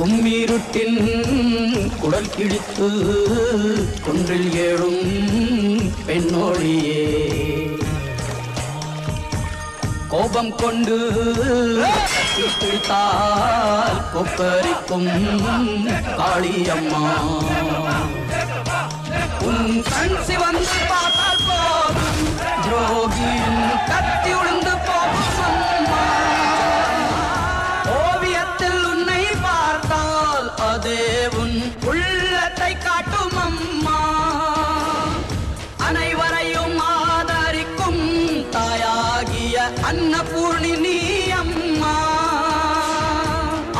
கும்மிருட்டின் குடல் கிழித்து குன்றில் ஏழும் பெண்ணோழியே கோபம் கொண்டு பிடித்தால் கொப்பரிக்கும் காளியம்மா உன் கண் சிவந்து பார்த்தால் போதும் துரோகியின் கத்தி உளுந்து போகும் அம்மா ஓவியத்தில் உன்னை பார்த்தால் அதே உன் உள்ளத்தை காட்டும் அம்மா அனைவரையும் ஆதரிக்கும் தாயாகிய அன்னபூர்ணி நீ அம்மா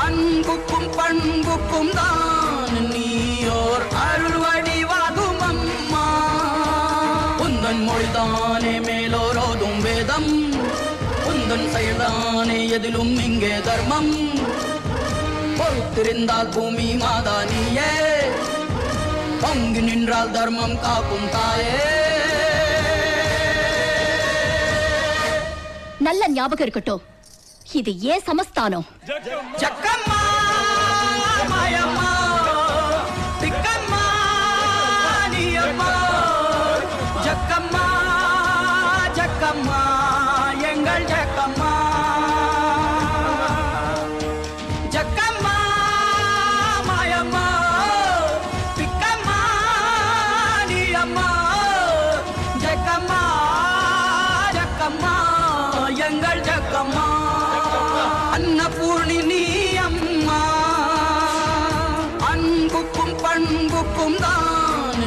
அன்புக்கும் பண்புக்கும் தான் நீயோர் அருள் வடிவாகும் அம்மா உந்தன் மொழிதானே மேலோரோதும் வேதம் உந்தன் செயல்தானே எதிலும் இங்கே தர்மம் பொறுத்திருந்தால் பூமி மாதா நீயே பங்கு நின்றால் தர்மம் காக்கும் தாயே நல்ல ஞாபகம் இருக்கட்டும் இது ஏன் சமஸ்தானம் ஜக்கம்மா மாயம்மா திக்கம்மா நீயம்மா ஜக்கம்மா ஜக்கம்மா எங்கள் ஜக்கம்மா ஜக்கம்மா மாயம்மா திக்கம்மா நீயம்மா ஜக்கம்மா ஜக்கம்மா எங்கள் ஜக்கம்மா அன்னபூர்ணி நீ அம்மா அன்புக்கும் பண்புக்கும் தான்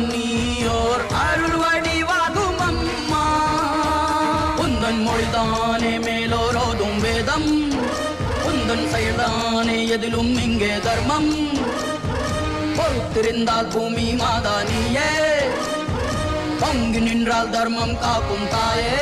நீயோர் அருள் வடிவாகும் அம்மா உந்தன் மொழிதானே மேலோரோதும் வேதம் உந்தன் செயல்தானே எதிலும் இங்கே தர்மம் பொறுத்திருந்தால் பூமி மாதா நீயே பங்கு நின்றால் தர்மம் காக்கும் தாயே